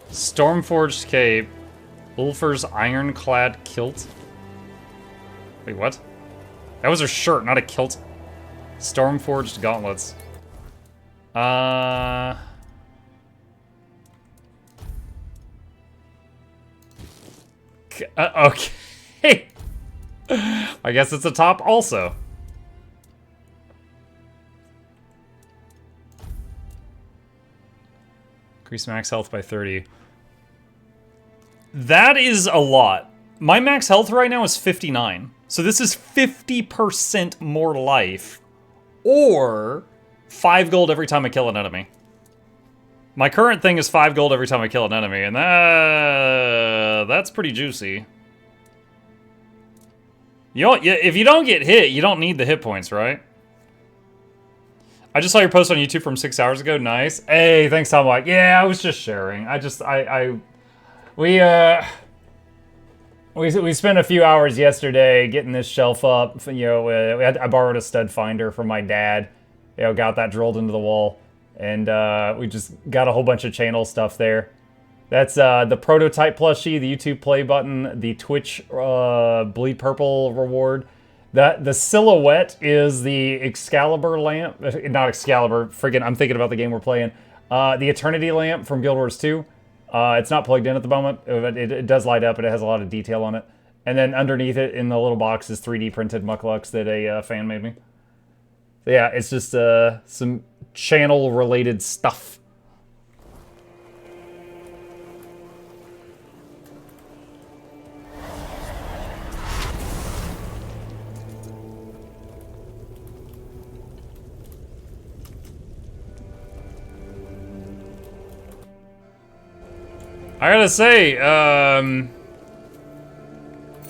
Stormforged cape. Ulfer's ironclad kilt. Wait, what? That was her shirt, not a kilt. Stormforged gauntlets. Okay. I guess it's a top also. Increase max health by 30. That is a lot. My max health right now is 59. So this is 50% more life. Or 5 gold every time I kill an enemy. My current thing is 5 gold every time I kill an enemy, and that's pretty juicy. If you don't get hit, you don't need the hit points, right? I just saw your post on YouTube from 6 hours ago. Nice. Hey, thanks, Tom White. Yeah, I was just sharing. We spent a few hours yesterday getting this shelf up. You know, I borrowed a stud finder from my dad. You know, got that drilled into the wall, and we just got a whole bunch of channel stuff there. That's the prototype plushie, the YouTube play button, the Twitch bleed purple reward. The silhouette is the Excalibur lamp, not Excalibur. Friggin', I'm thinking about the game we're playing. The Eternity lamp from Guild Wars 2. It's not plugged in at the moment. It does light up, and it has a lot of detail on it. And then underneath it, in the little box, is 3D printed Mukluks that a fan made me. So yeah, it's just some channel-related stuff. I gotta say,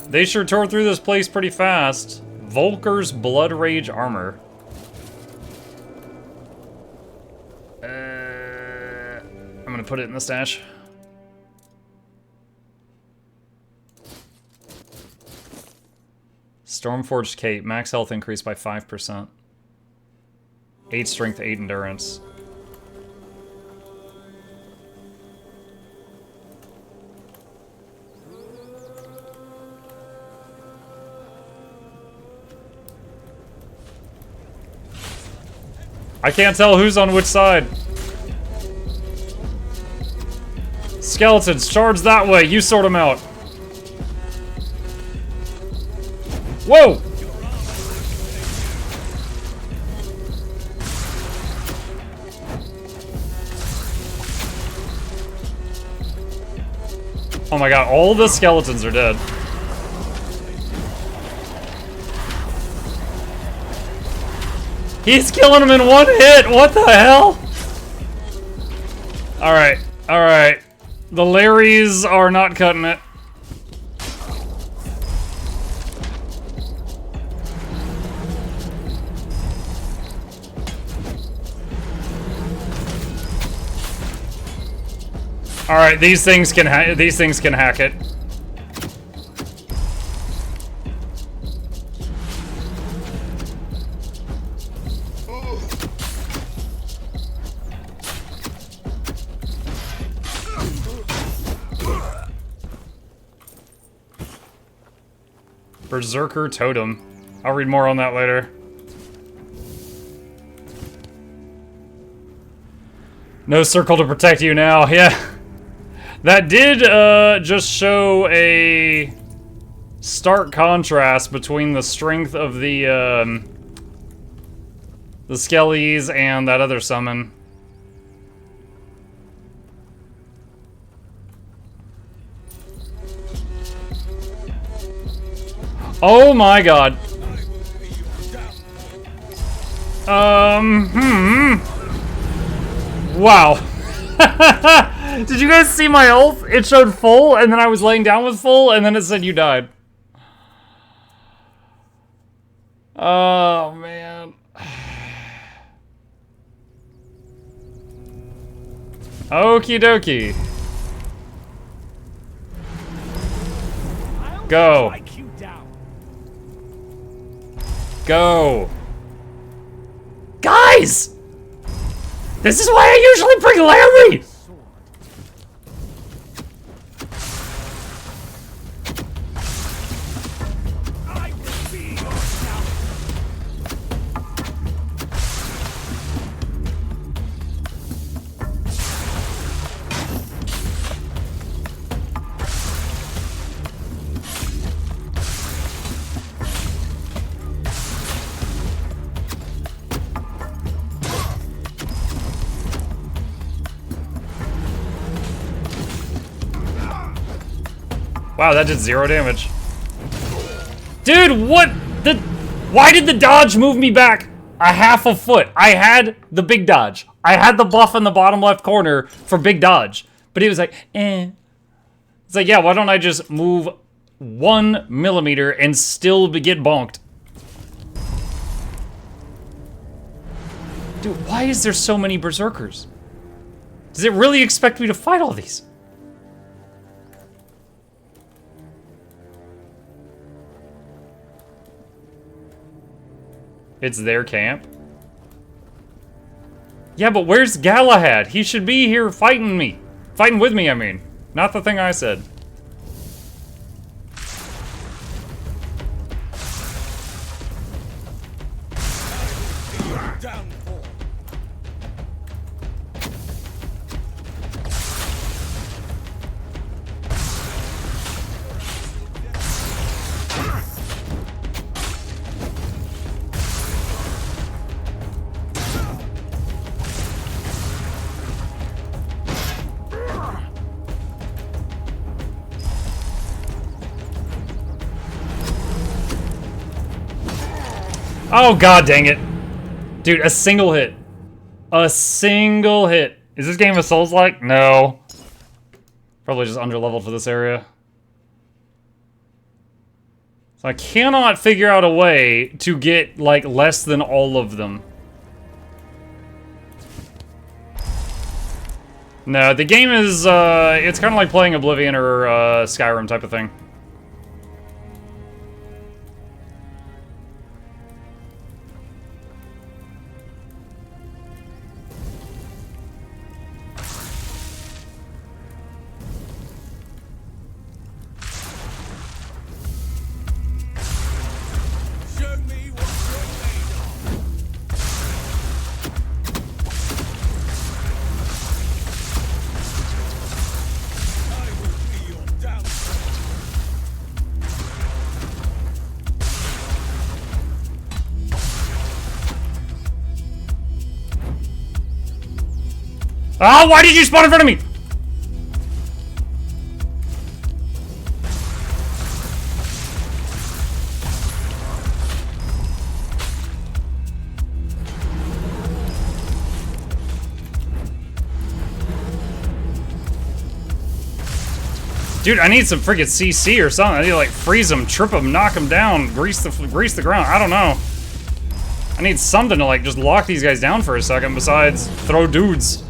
they sure tore through this place pretty fast. Volker's Blood Rage armor. I'm gonna put it in the stash. Stormforged cape, max health increased by 5%. 8 strength, 8 endurance. I can't tell who's on which side. Skeletons, charge that way. You sort them out. Whoa! Oh my god, all the skeletons are dead. He's killing them in one hit! What the hell? Alright, alright. The Larrys are not cutting it. Alright, these things can hack it. Berserker Totem. I'll read more on that later. No circle to protect you now. Yeah. That did just show a stark contrast between the strength of the Skellies and that other summon. Oh my god. Wow. Did you guys see my ult? It showed full, and then I was laying down with full, and then it said you died. Oh, man. Okie dokie. Go. Go. Guys! This is why I usually bring Larry! Wow, that did 0 damage. Dude, what the... Why did the dodge move me back a half a foot? I had the big dodge. I had the buff in the bottom left corner for big dodge. But he was like, eh. It's like, yeah, why don't I just move 1 millimeter and still get bonked? Dude, why is there so many berserkers? Does it really expect me to fight all these? It's their camp? Yeah, but where's Galahad? He should be here fighting me. Fighting with me, I mean. Not the thing I said. Oh, god dang it. Dude, a single hit. A single hit. Is this game a Souls-like? No. Probably just underleveled for this area. So I cannot figure out a way to get, like, less than all of them. No, the game is, it's kind of like playing Oblivion or, Skyrim type of thing. Oh, why did you spawn in front of me? Dude, I need some freaking CC or something. I need to like freeze them, trip them, knock them down, grease the ground. I don't know. I need something to like just lock these guys down for a second besides throw dudes.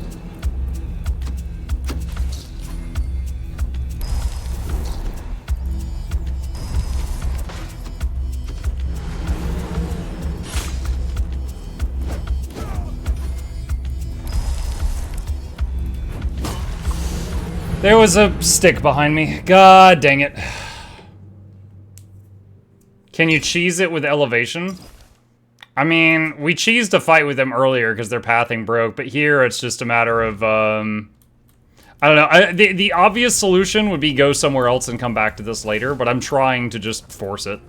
There was a stick behind me. God dang it. Can you cheese it with elevation? I mean, we cheesed a fight with them earlier because their pathing broke, but here it's just a matter of, I don't know. The obvious solution would be go somewhere else and come back to this later, but I'm trying to just force it.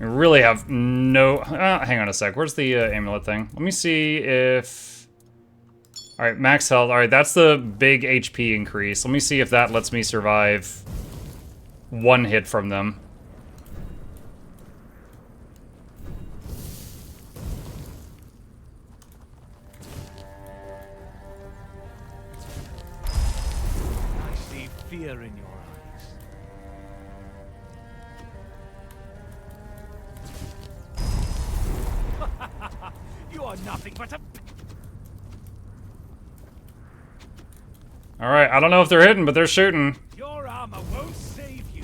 I really have no... hang on a sec. Where's the amulet thing? Let me see if... Alright, max health. Alright, that's the big HP increase. Let me see if that lets me survive one hit from them. I see fear in your eyes. You are nothing but a... Alright, I don't know if they're hitting, but they're shooting. Your armor won't save you.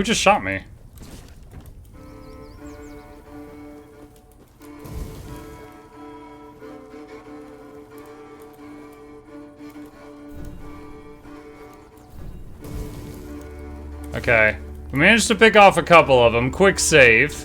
Who just shot me? Okay. We managed to pick off a couple of them. Quick save.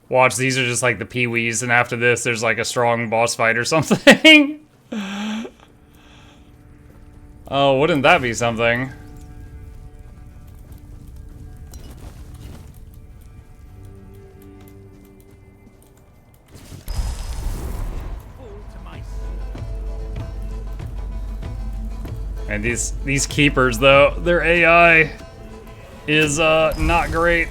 Watch, these are just like the peewees, and after this, there's like a strong boss fight or something. Oh, wouldn't that be something? And these keepers, though, their AI is not great.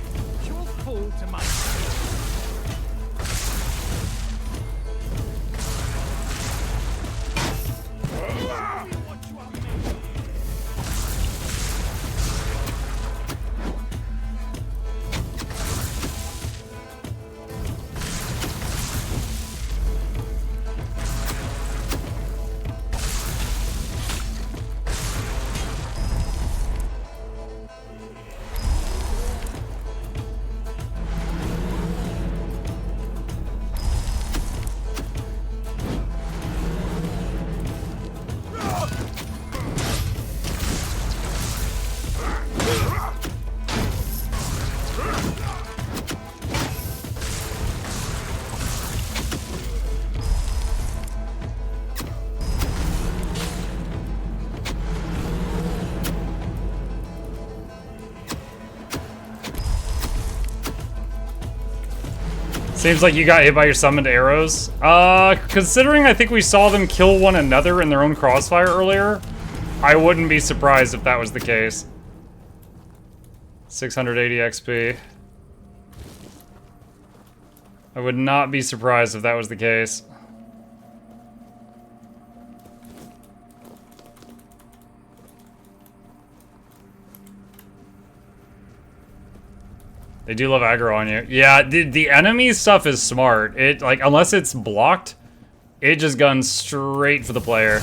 Seems like you got hit by your summoned arrows. Considering I think we saw them kill one another in their own crossfire earlier, I wouldn't be surprised if that was the case. 680 XP. I would not be surprised if that was the case. They do love aggro on you. Yeah, the enemy stuff is smart. It, like, unless it's blocked, it just guns straight for the player.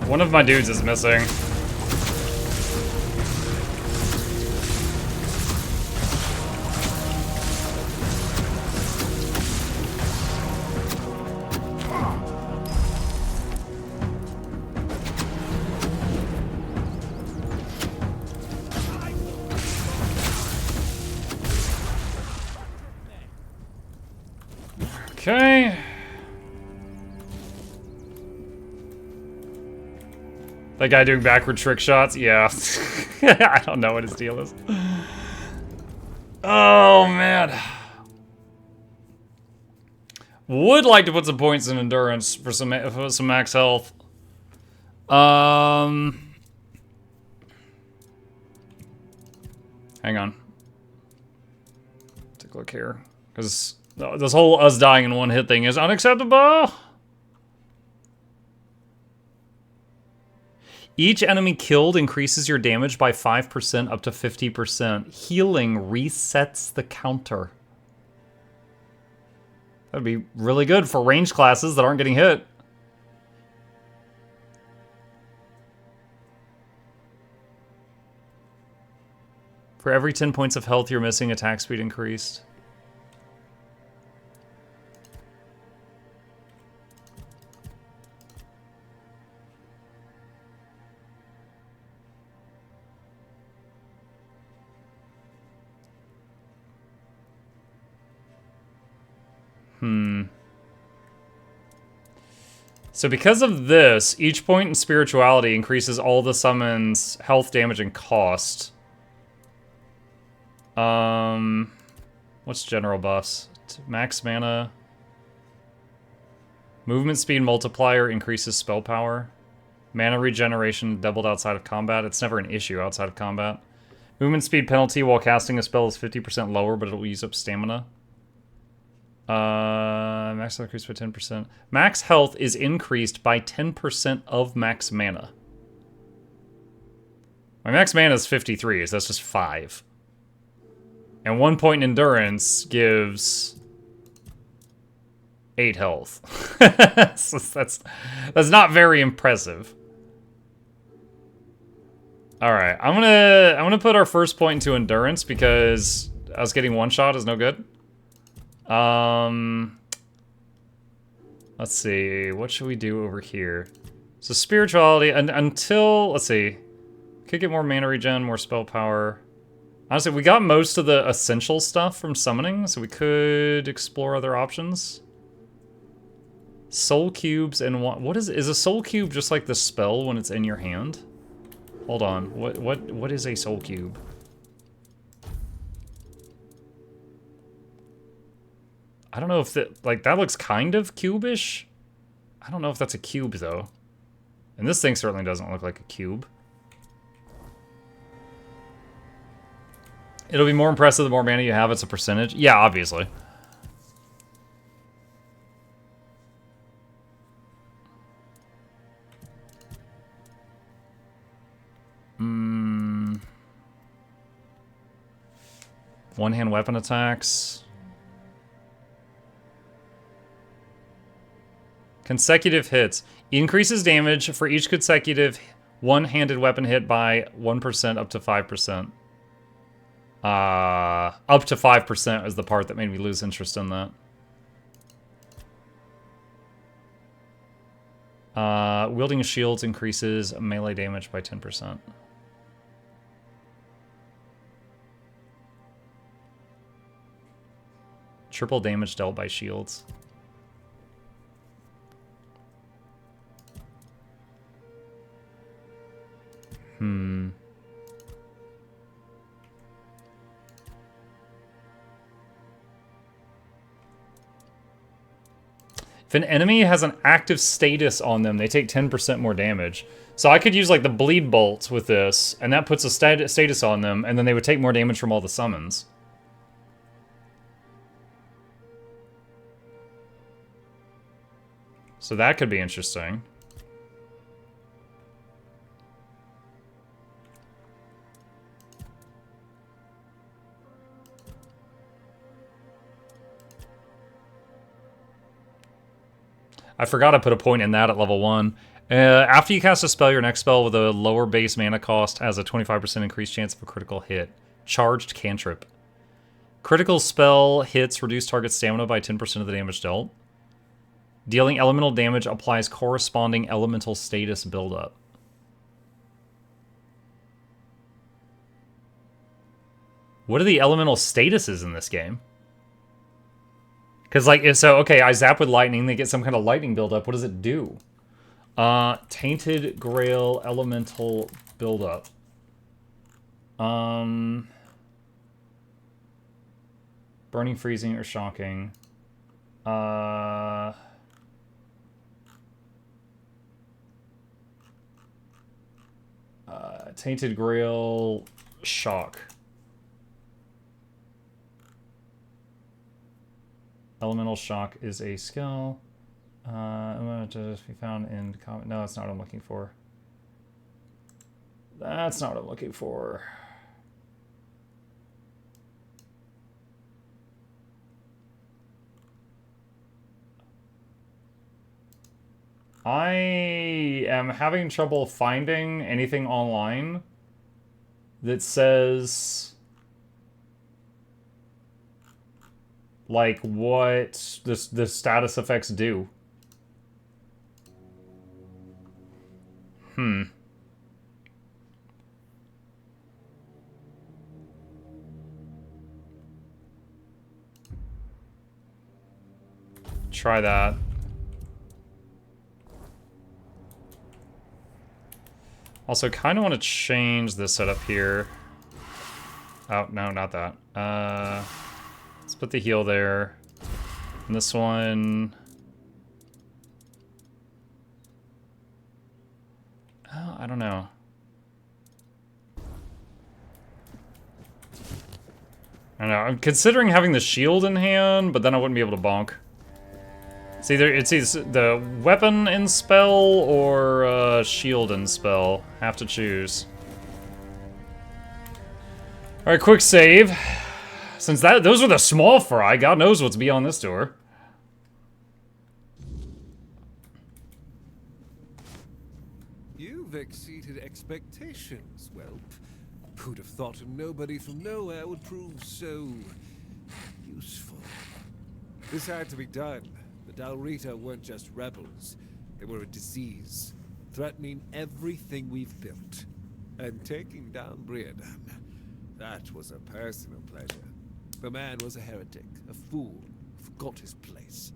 One of my dudes is missing. Okay. That guy doing backward trick shots? Yeah. I don't know what his deal is. Oh, man. Would like to put some points in endurance for some max health. Hang on. Take a look here. Because this whole us dying in one hit thing is unacceptable. Each enemy killed increases your damage by 5% up to 50%. Healing resets the counter. That'd be really good for range classes that aren't getting hit. For every 10 points of health you're missing, attack speed increased. So because of this, each point in spirituality increases all the summons' health, damage, and cost. What's general buffs? Max mana. Movement speed multiplier increases spell power. Mana regeneration doubled outside of combat. It's never an issue outside of combat. Movement speed penalty while casting a spell is 50% lower, but it'll use up stamina. Max health increased by 10%. Max health is increased by 10% of max mana. My max mana is 53, so that's just 5. And 1 point in endurance gives 8 health. So that's not very impressive. All right, I'm gonna put our first point into endurance because us getting one shot is no good. Let's see, what should we do over here? So spirituality until let's see, could get more mana regen, more spell power. Honestly, we got most of the essential stuff from summoning, so we could explore other options. Soul cubes and what is a soul cube just like the spell when it's in your hand? Hold on. What is a soul cube? I don't know if that that looks kind of cube-ish. I don't know if that's a cube though. And this thing certainly doesn't look like a cube. It'll be more impressive the more mana you have, it's a percentage. Yeah, obviously. One-hand weapon attacks. Consecutive hits. Increases damage for each consecutive one-handed weapon hit by 1% up to 5%. Up to 5% is the part that made me lose interest in that. Wielding shields increases melee damage by 10%. Triple damage dealt by shields. If an enemy has an active status on them, they take 10% more damage. So I could use like the bleed bolts with this, and that puts a status on them, and then they would take more damage from all the summons. So that could be interesting. I forgot to put a point in that at level 1. After you cast a spell, your next spell with a lower base mana cost has a 25% increased chance of a critical hit. Charged cantrip. Critical spell hits reduce target stamina by 10% of the damage dealt. Dealing elemental damage applies corresponding elemental status buildup. What are the elemental statuses in this game? Because, like, so, okay, I zap with lightning, they get some kind of lightning buildup. What does it do? Tainted Grail elemental buildup. Burning, freezing, or shocking. Tainted Grail shock. Elemental shock is a skill. I'm to be found in comment. No, that's not what I'm looking for. That's not what I'm looking for. I am having trouble finding anything online that says like what the status effects do. Try that. Also, kind of want to change this setup here. Oh, no, not that. Let's put the heal there. And this one... Oh, I don't know. I don't know. I'm considering having the shield in hand, but then I wouldn't be able to bonk. It's either the weapon in spell or shield in spell. Have to choose. All right, quick save. Since those were the small fry, God knows what's beyond this door. You've exceeded expectations, Whelp. Who'd have thought a nobody from nowhere would prove so useful? This had to be done. The Dalrita weren't just rebels. They were a disease, threatening everything we've built. And taking down Briadan, that was a personal pleasure. The man was a heretic, a fool, forgot his place.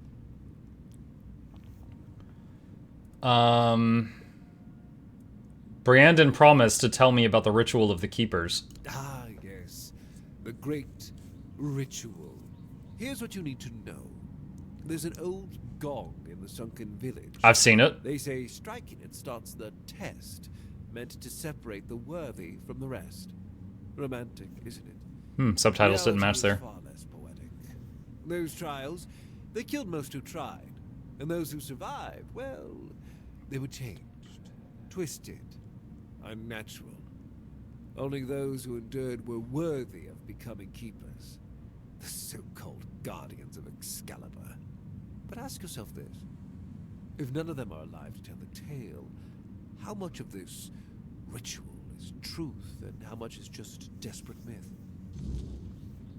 Brandon promised to tell me about the ritual of the Keepers. Ah, yes. The great ritual. Here's what you need to know. There's an old gong in the sunken village. I've seen it. They say striking it starts the test, meant to separate the worthy from the rest. Romantic, isn't it? Subtitles didn't match there. Far less poetic. Those trials, they killed most who tried. And those who survived, well, they were changed, twisted, unnatural. Only those who endured were worthy of becoming keepers. The so-called guardians of Excalibur. But ask yourself this. If none of them are alive to tell the tale, how much of this ritual is truth and how much is just desperate myth?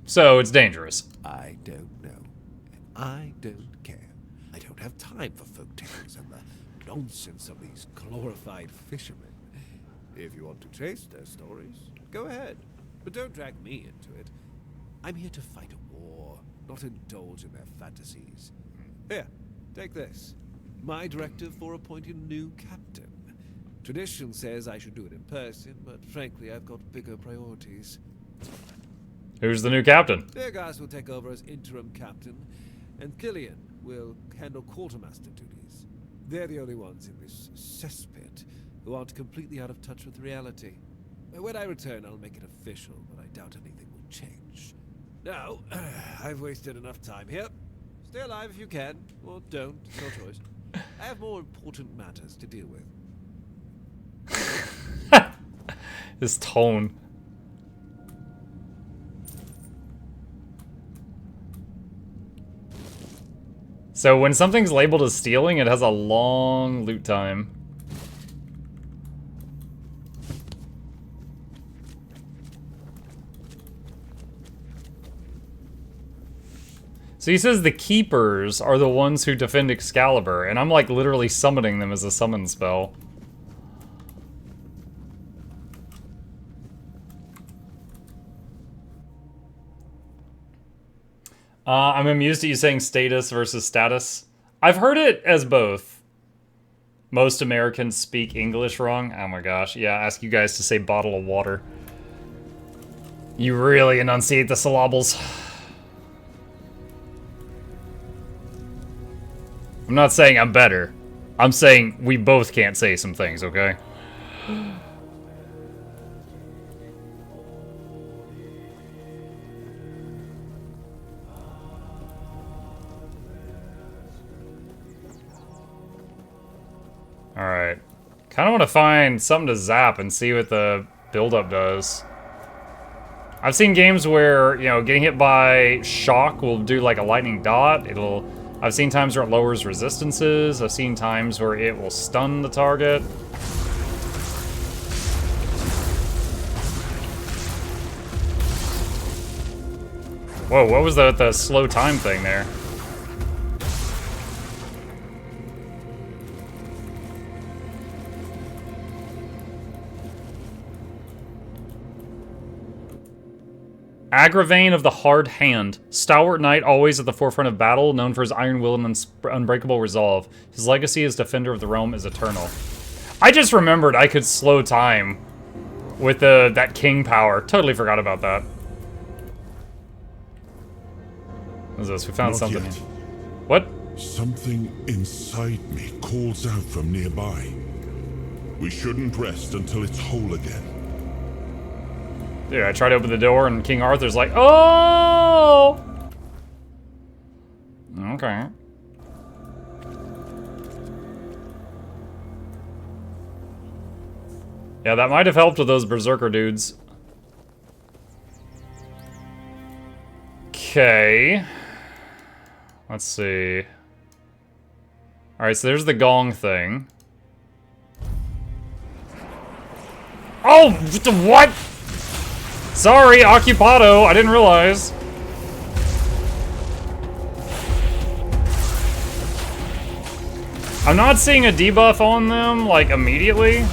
So it's dangerous. I don't know. And I don't care. I don't have time for folktales and the nonsense of these glorified fishermen. If you want to chase their stories, go ahead. But don't drag me into it. I'm here to fight a war, not indulge in their fantasies. Here, take this. My directive for appointing a new captain. Tradition says I should do it in person, but frankly, I've got bigger priorities. Who's the new captain? Beargas will take over as interim captain, and Killian will handle quartermaster duties. They're the only ones in this cesspit who aren't completely out of touch with reality. When I return, I'll make it official, but I doubt anything will change. Now, I've wasted enough time here. Stay alive if you can, or don't, it's your choice. I have more important matters to deal with. His tone. So when something's labeled as stealing, it has a long loot time. So he says the Keepers are the ones who defend Excalibur, and I'm like literally summoning them as a summon spell. I'm amused at you saying status versus status. I've heard it as both. Most Americans speak English wrong. Oh my gosh. Yeah, ask you guys to say bottle of water. You really enunciate the syllables. I'm not saying I'm better. I'm saying we both can't say some things, okay? Alright. Kind of want to find something to zap and see what the build-up does. I've seen games where, you know, getting hit by shock will do like a lightning dot. I've seen times where it lowers resistances. I've seen times where it will stun the target. Whoa, what was the slow time thing there? Agravain of the Hard Hand. Stalwart knight, always at the forefront of battle, known for his iron will and unbreakable resolve. His legacy as defender of the realm is eternal. I just remembered I could slow time with that king power. Totally forgot about that. What is this? We found something. Yet. What? Something inside me calls out from nearby. We shouldn't rest until it's whole again. Dude, I tried to open the door and King Arthur's like, oh! Okay. Yeah, that might have helped with those berserker dudes. Okay. Let's see. Alright, so there's the gong thing. Oh! What? Sorry, Occupado. I didn't realize. I'm not seeing a debuff on them, like, immediately.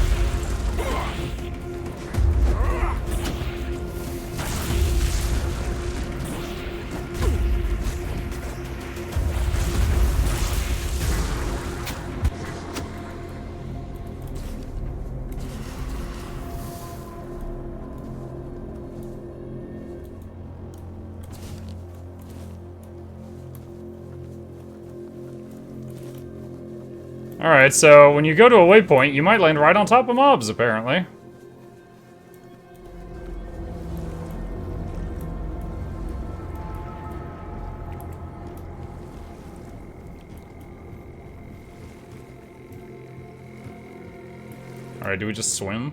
Alright, so when you go to a waypoint, you might land right on top of mobs, apparently. Alright, do we just swim?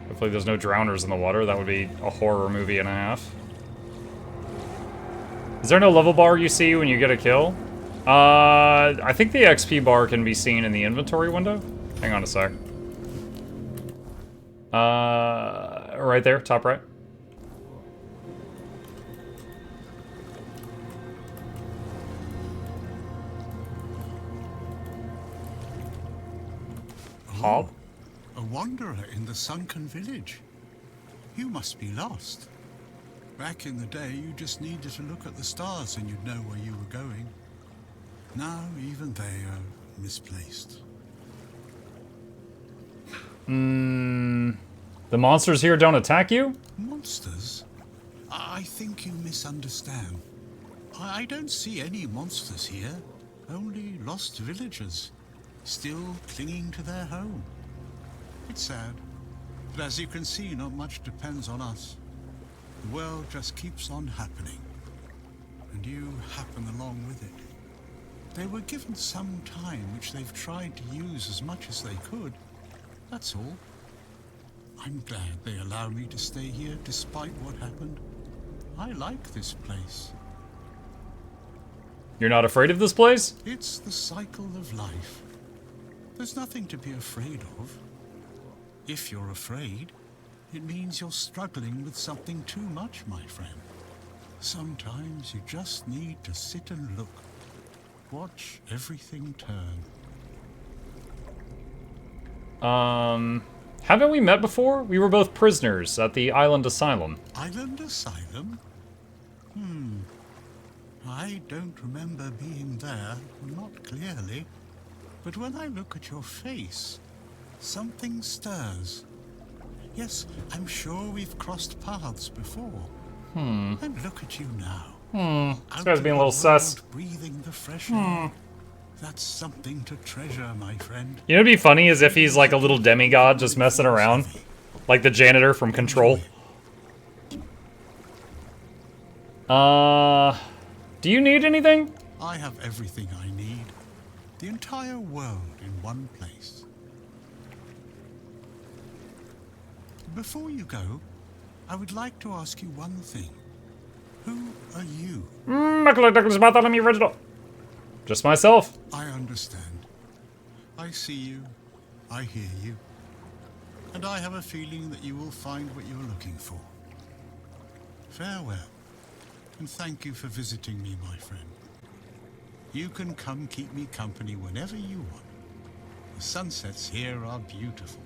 Hopefully there's no drowners in the water. That would be a horror movie and a half. Is there no level bar you see when you get a kill? I think the XP bar can be seen in the inventory window. Hang on a sec. Right there, top right. Hop. A wanderer in the sunken village. You must be lost. Back in the day, you just needed to look at the stars and you'd know where you were going. Now, even they are misplaced. The monsters here don't attack you? Monsters? I think you misunderstand. I don't see any monsters here. Only lost villagers, still clinging to their home. It's sad, but as you can see, not much depends on us. The world just keeps on happening, and you happen along with it. They were given some time which they've tried to use as much as they could. That's all. I'm glad they allowed me to stay here despite what happened. I like this place. You're not afraid of this place? It's the cycle of life. There's nothing to be afraid of. If you're afraid, it means you're struggling with something too much, my friend. Sometimes you just need to sit and look. Watch everything turn. Haven't we met before? We were both prisoners at the Island Asylum. Island Asylum? I don't remember being there, not clearly. But when I look at your face, something stirs. Yes, I'm sure we've crossed paths before. And look at you now. This guy's being a little sus. Breathing the fresh air. That's something to treasure, my friend. You know what'd be funny is if he's like a little demigod just messing around. Like the janitor from Control. Do you need anything? I have everything I need. The entire world in one place. Before you go, I would like to ask you one thing. Who are you? Mukluk Douglas Bartholomew Original. Just myself. I understand. I see you. I hear you. And I have a feeling that you will find what you're looking for. Farewell. And thank you for visiting me, my friend. You can come keep me company whenever you want. The sunsets here are beautiful.